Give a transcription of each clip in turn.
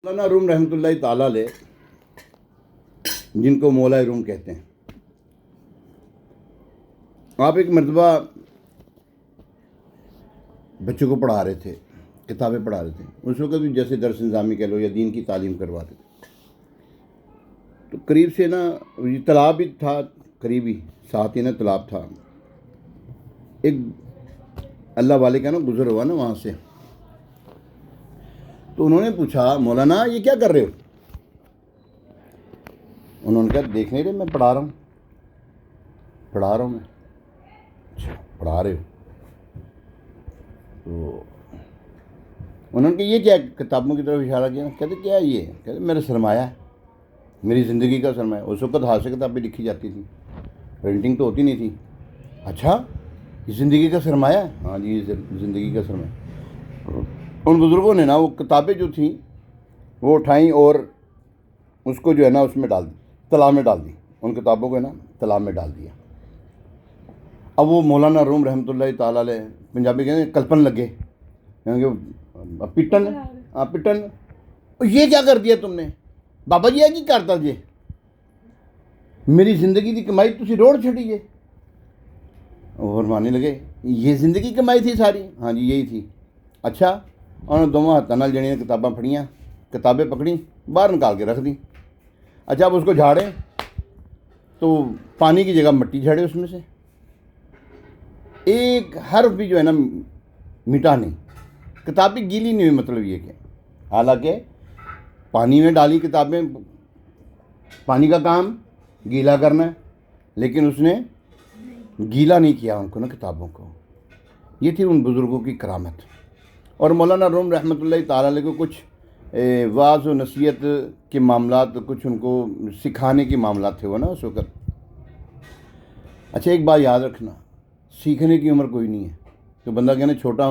مولانا روم رحمۃ اللہ تعالیٰ علیہ، جن کو مولا روم کہتے ہیں، آپ ایک مرتبہ بچوں کو پڑھا رہے تھے، کتابیں پڑھا رہے تھے۔ اس وقت بھی جیسے درس نظامی کہہ لو یا دین کی تعلیم کروا رہے تھے، تو قریب سے نا یہ تالاب بھی تھا، قریبی ساتھ ہی نا تالاب تھا۔ ایک اللہ والے کا نا گزر ہوا نا وہاں سے، تو انہوں نے پوچھا مولانا یہ کیا کر رہے ہو؟ انہوں نے کہا دیکھ نہیں رہے میں پڑھا رہا ہوں میں۔ اچھا پڑھا رہے ہو؟ تو انہوں نے کہا یہ کیا کتابوں کی طرف اشارہ کیا؟ کہتے کیا یہ؟ کہتے میرا سرمایہ ہے، میری زندگی کا سرمایہ۔ اس وقت ہاتھ سے کتابیں لکھی جاتی تھیں، پرنٹنگ تو ہوتی نہیں تھی۔ اچھا یہ زندگی کا سرمایہ ہے؟ ہاں جی یہ زندگی کا سرمایہ۔ ان بزرگوں نے نا وہ کتابیں جو تھیں وہ اٹھائیں اور اس کو جو ہے نا اس میں ڈال دی، تالاب میں ڈال دی۔ ان کتابوں کو ہے نا تالاب میں ڈال دیا۔ اب وہ مولانا روم رحمۃ اللہ تعالیٰ علیہ، پنجابی کہتے ہیں کلپن لگے، پٹن یہ کیا کر دیا تم نے؟ بابا جی کی کرتا جی میری زندگی کی کمائی تسی روڑ چھڑی جے۔ اور ماننے لگے یہ زندگی کمائی تھی ساری؟ ہاں جی یہی تھی۔ اچھا انہوں نے دونوں ہاتھوں نال جڑیاں کتاباں پڑھیاں، کتابیں پکڑیں، باہر نکال کے رکھ دیں۔ اچھا اب اس کو جھاڑیں تو پانی کی جگہ مٹی جھاڑے اس میں سے، ایک حرف بھی جو ہے نا مٹا نہیں، کتابیں گیلی نہیں ہوئی۔ مطلب یہ کہ حالانکہ پانی میں ڈالی کتابیں، پانی کا کام گیلا کرنا ہے، لیکن اس نے گیلا نہیں کیا ان کو نا کتابوں کو۔ یہ تھی ان بزرگوں کی کرامت۔ اور مولانا روم رحمۃ اللہ تعالیٰ علیہ کو کچھ واعظ و نصیحت کے معاملات، کچھ ان کو سکھانے کے معاملات تھے وہ نا اس وقت۔ اچھا ایک بات یاد رکھنا، سیکھنے کی عمر کوئی نہیں ہے۔ تو بندہ کہنا چھوٹا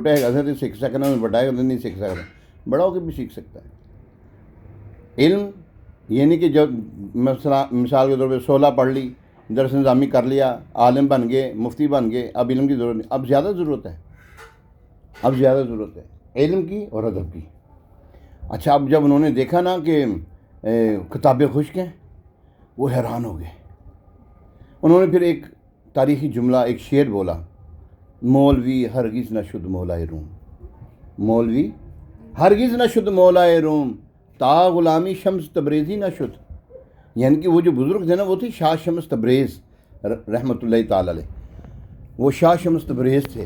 ہے ایسا تو سیکھ سکنا، بڑا ہے نہیں سیکھ سکتا، بڑا ہو کے بھی سیکھ سکتا ہے۔ علم یہ نہیں کہ جب مثال کے طور پہ 16 پڑھ لی، درس نظامی کر لیا، عالم بن گئے، مفتی بن گئے، اب علم کی ضرورت نہیں۔ اب زیادہ ضرورت ہے علم کی اور ادب کی۔ اچھا اب جب انہوں نے دیکھا نا کہ کتابیں خشک ہیں، وہ حیران ہو گئے۔ انہوں نے پھر ایک تاریخی جملہ، ایک شعر بولا، مولوی ہرگز نہ شد مولائے روم، مولوی ہرگز نہ شد مولائے روم، تا غلامی شمس تبریزی نہ شد۔ یعنی کہ وہ جو بزرگ تھے نا وہ تھی شاہ شمس تبریز رحمۃ اللہ تعالیٰ علیہ۔ وہ شاہ شمس تبریز تھے،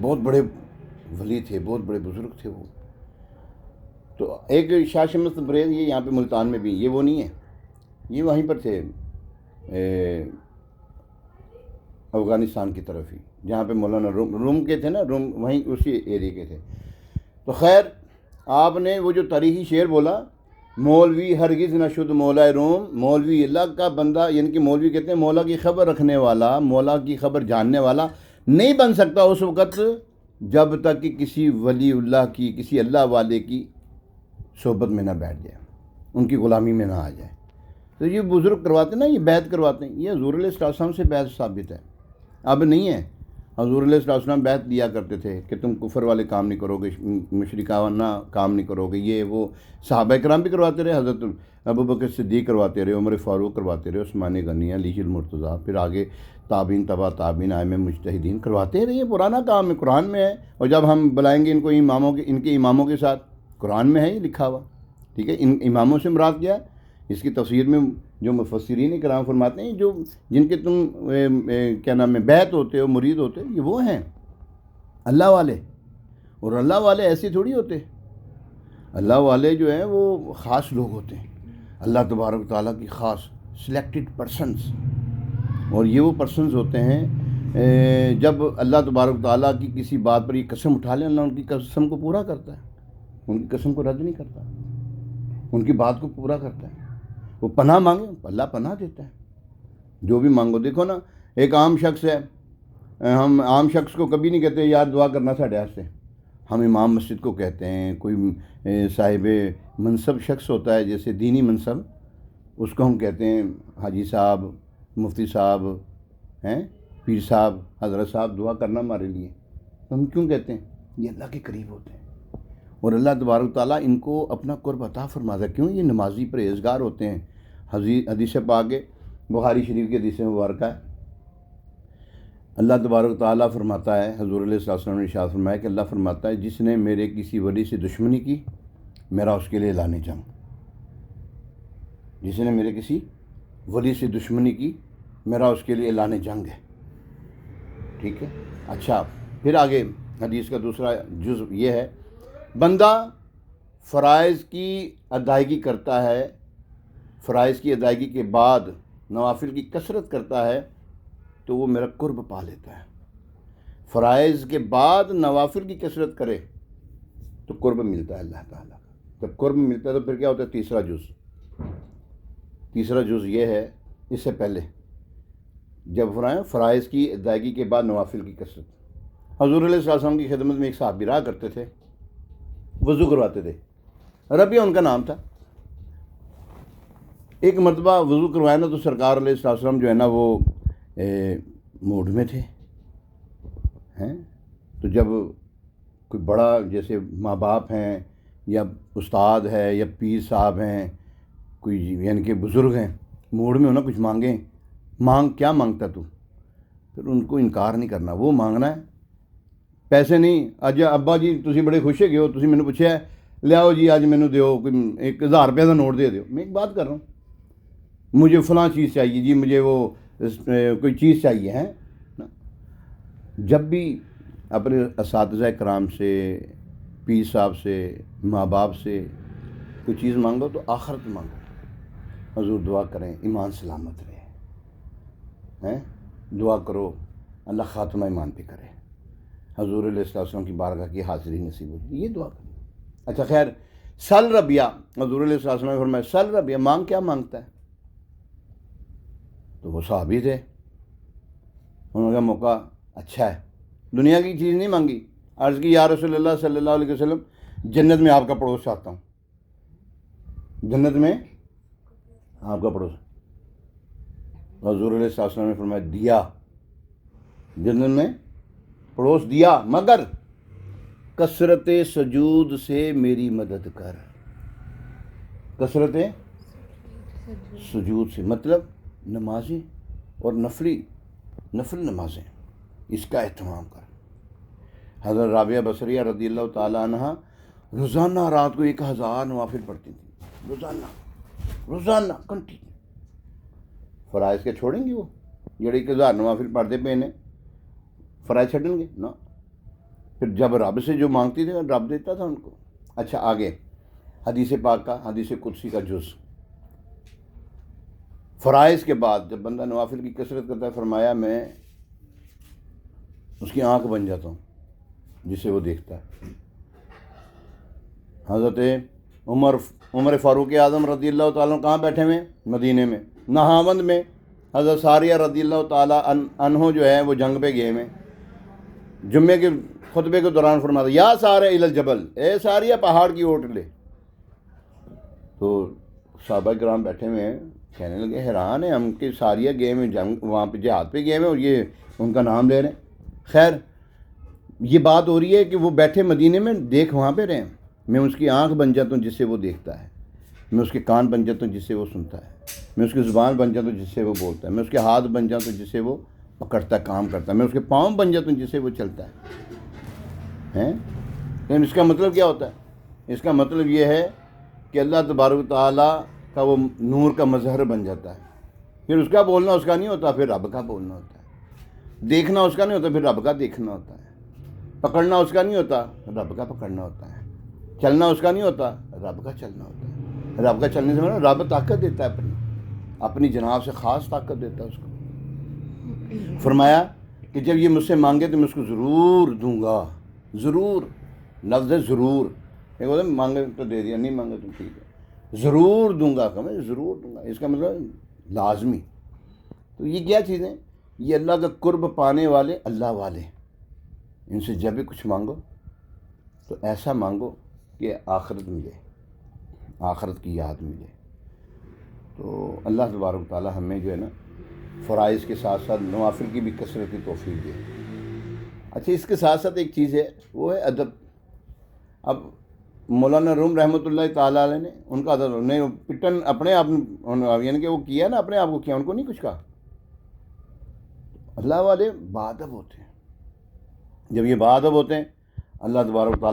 بہت بڑے ولی تھے، بہت بڑے بزرگ تھے وہ۔ تو ایک شاہ شمس تبریز یہ یہاں پہ ملتان میں بھی، یہ وہ نہیں ہے، یہ وہیں پر تھے افغانستان کی طرف ہی، جہاں پہ مولانا روم کے تھے نا، روم وہیں اسی ایریے کے تھے۔ تو خیر آپ نے وہ جو تاریخی شعر بولا، مولوی ہرگز نہ شد مولا روم، مولوی اللہ کا بندہ، یعنی کہ مولوی کہتے ہیں مولا کی خبر رکھنے والا، مولا کی خبر جاننے والا نہیں بن سکتا اس وقت جب تک کہ کسی ولی اللہ کی، کسی اللہ والے کی صحبت میں نہ بیٹھ جائے، ان کی غلامی میں نہ آ جائے۔ تو یہ بزرگ کرواتے نا، یہ بیعت کرواتے ہیں، یہ حضور علیہ السلام سے بیعت ثابت ہے، اب نہیں ہے۔ حضور علیہ السلام بیعت دیا کرتے تھے کہ تم کفر والے کام نہیں کرو گے، مشرکانہ کام نہیں کرو گے، یہ وہ صحابہ کرام بھی کرواتے رہے، حضرت ابوبکر صدیق کرواتے رہے، عمر فاروق کرواتے رہے، عثمان غنی، علی المرتضیٰ، پھر آگے تابعین، تبع تابعین، ائمہ مجتہدین کرواتے رہے۔ یہ پرانا کام ہے، قرآن میں ہے، اور جب ہم بلائیں گے ان کو ان کے اماموں کے ساتھ، قرآن میں ہے یہ لکھا ہوا، ٹھیک ہے۔ ان اماموں سے مراد کیا ہے؟ اس کی تفسیر میں جو مفسرین کرام فرماتے ہیں، جو جن کے تم کیا نام ہے بیعت ہوتے ہو، مرید ہوتے ہو، یہ وہ ہیں اللہ والے۔ اور اللہ والے ایسے تھوڑی ہوتے، اللہ والے جو ہیں وہ خاص لوگ ہوتے ہیں، اللہ تبارک و تعالیٰ کی خاص سلیکٹڈ پرسنز۔ اور یہ وہ پرسنز ہوتے ہیں جب اللہ تبارک و تعالیٰ کی کسی بات پر یہ قسم اٹھا لیں، اللہ ان کی قسم کو پورا کرتا ہے، ان کی قسم کو رد نہیں کرتا، ان کی بات کو پورا کرتا ہے۔ وہ پناہ مانگے، اللہ پناہ دیتا ہے، جو بھی مانگو۔ دیکھو نا ایک عام شخص ہے، ہم عام شخص کو کبھی نہیں کہتے یار دعا کرنا ساڈے واسطے، ہم امام مسجد کو کہتے ہیں۔ کوئی صاحب منصب شخص ہوتا ہے، جیسے دینی منصب، اس کو ہم کہتے ہیں حاجی صاحب، مفتی صاحب ہیں، پیر صاحب، حضرت صاحب دعا کرنا ہمارے لیے۔ تو ہم کیوں کہتے ہیں؟ یہ اللہ کے قریب ہوتے ہیں، اور اللہ تبارک تعالیٰ ان کو اپنا قرب عطا فرماتا ہے. کیوں؟ یہ نمازی پرہیزگار ہوتے ہیں. حدیث پاک ہے، بخاری شریف کی حدیث مبارکہ ہے. اللہ تبارک تعالیٰ فرماتا ہے، حضور علیہ الصلوۃ والسلام نے ارشاد فرمایا کہ اللہ فرماتا ہے جس نے میرے کسی ولی سے دشمنی کی میرا اس کے لیے اعلان جنگ. جس نے میرے کسی ولی سے دشمنی کی میرا اس کے لیے اعلان جنگ ہے. ٹھیک ہے. اچھا، پھر آگے حدیث کا دوسرا جزء یہ ہے، بندہ فرائض کی ادائیگی کرتا ہے، فرائض کی ادائیگی کے بعد نوافل کی کثرت کرتا ہے تو وہ میرا قرب پا لیتا ہے. فرائض کے بعد نوافل کی کثرت کرے تو قرب ملتا ہے اللہ تعالیٰ کا. جب قرب ملتا ہے تو پھر کیا ہوتا ہے؟ تیسرا جز یہ ہے، اس سے پہلے جب فرائض کی ادائیگی کے بعد نوافل کی کثرت. حضور علیہ السلام کی خدمت میں ایک صحابی رہا کرتے تھے، وضو کرواتے تھے. ربیہ ان کا نام تھا. ایک مرتبہ وضو کروایا نا تو سرکار علیہ السلام جو ہے نا وہ موڈ میں تھے. تو جب کوئی بڑا جیسے ماں باپ ہیں یا استاد ہے یا پیر صاحب ہیں، کوئی یعنی کہ بزرگ ہیں، موڈ میں ہونا کچھ مانگیں، کیا مانگتا تو؟ پھر ان کو انکار نہیں کرنا. وہ مانگنا ہے، پیسے نہیں. اج ابا جی تسی بڑے خوش ہے ہو، تسی مینوں پوچھا ہے لیاؤ جی اج مینوں دیو کوئی 1000 روپے کا نوٹ دے دیو. میں ایک بات کر رہا ہوں، مجھے فلاں چیز چاہیے جی، مجھے وہ کوئی چیز چاہیے ہے. جب بھی اپنے اساتذہ کرام سے، پیر صاحب سے، ماں باپ سے کوئی چیز مانگو تو آخرت مانگو. حضور دعا کریں ایمان سلامت رہے، دعا کرو اللہ خاتمہ ایمان پہ کرے، حضور علیہ السلام کی بارگاہ کی حاضری نصیب ہو، یہ دعا کریں. اچھا خیر، سل ربیہ، حضور علیہ السلام نے فرمایا سل ربیہ، مانگ کیا مانگتا ہے؟ تو وہ صحابی تھے، انہوں نے کہا موقع اچھا ہے، دنیا کی چیز نہیں مانگی. عرض کی یا رسول اللہ صلی اللہ علیہ وسلم، جنت میں آپ کا پڑوس چاہتا ہوں، جنت میں آپ کا پڑوس. حضور علیہ السلام نے فرمایا دیا، جنت میں پڑوس دیا، مگر کثرت سجود سے میری مدد کر. کثرت سجود سے مطلب نمازیں اور نفل نمازیں، اس کا اہتمام کر. حضرت رابعہ بصریہ رضی اللہ تعالیٰ عنہ روزانہ رات کو 1000 نوافل پڑھتی تھیں، روزانہ کنٹینیو. فرائض کے چھوڑیں گے وہ جڑے 1000 نوافل پڑھتے پے نے؟ فرائض چھڈن گے نا. پھر جب رب سے جو مانگتی تھی رب دیتا تھا ان کو. اچھا آگے حدیث پاک کا، حدیث قدسی کا جز. فرائض کے بعد جب بندہ نوافل کی کثرت کرتا ہے، فرمایا میں اس کی آنکھ بن جاتا ہوں جسے وہ دیکھتا ہے. حضرت عمر فاروق اعظم رضی اللہ تعالیٰ کہاں بیٹھے ہوئے؟ مدینے میں، نہاوند میں. حضرت ساریہ رضی اللہ تعالیٰ عنہ جو ہے وہ جنگ پہ گئے ہوئے. جمعے کے خطبے کے دوران فرماتا یا سارے الی الجبل، اے ساریہ پہاڑ کی اوٹ لے. تو صحابہ کرام بیٹھے ہوئے ہیں، کہنے لگے حیران ہیں ہم کہ ساریہ گئے ہوئے جنگ، وہاں پہ جہاد پہ گئے ہوئے اور یہ ان کا نام لے رہے ہیں. خیر یہ بات ہو رہی ہے کہ وہ بیٹھے مدینے میں، دیکھ وہاں پہ رہے ہیں. میں اس کی آنکھ بن جاتا ہوں جس سے وہ دیکھتا ہے، میں اس کے کان بن جاتا ہوں جس سے وہ سنتا ہے، میں اس کی زبان بن جاتا ہوں جس سے وہ بولتا ہے، میں اس کے ہاتھ بن جاتا ہوں جس سے وہ پکڑتا ہے، کام کرتا ہے، میں اس کے پاؤں بن جاتا ہوں جس سے وہ چلتا ہے. لیکن اس کا مطلب کیا ہوتا ہے؟ اس کا مطلب یہ ہے کہ اللہ تبارک تعالیٰ کا وہ نور کا مظہر بن جاتا ہے. پھر اس کا بولنا اس کا نہیں ہوتا، پھر رب کا بولنا ہوتا ہے. دیکھنا اس کا نہیں ہوتا، پھر رب کا دیکھنا ہوتا ہے. پکڑنا اس کا نہیں ہوتا، رب کا پکڑنا ہوتا ہے. چلنا اس کا نہیں ہوتا، رب کا چلنا ہوتا ہے. رب کا چلنے سے رب طاقت دیتا ہے، اپنی جناب سے خاص طاقت دیتا ہے اس کو. فرمایا کہ جب یہ مجھ سے مانگے تو میں اس کو ضرور دوں گا. ضرور، لفظ ضرور. ایک ہوتا ہے مانگے تو دے دیا، نہیں مانگے تو ٹھیک ہے، ضرور دوں گا. ضرور دوں گا اس کا مطلب لازمی. تو یہ کیا چیزیں؟ یہ اللہ کا قرب پانے والے اللہ والے، ان سے جب بھی کچھ مانگو تو ایسا مانگو کہ آخرت ملے، آخرت کی یاد ملے. تو اللہ تبارک تعالیٰ ہمیں جو ہے نا فرائض کے ساتھ ساتھ نوافل کی بھی کثرت کی توفیق دے. اچھا اس کے ساتھ ساتھ ایک چیز ہے، وہ ہے ادب. اب مولانا روم رحمۃ اللہ تعالیٰ علیہ نے ان کا نے پٹن اپنے آپ یعنی کہ وہ کیا نا اپنے آپ کو کیا، ان کو نہیں کچھ کہا. اللہ والے باادب ہوتے ہیں. جب یہ باادب ہوتے ہیں اللہ تبارک و تعالیٰ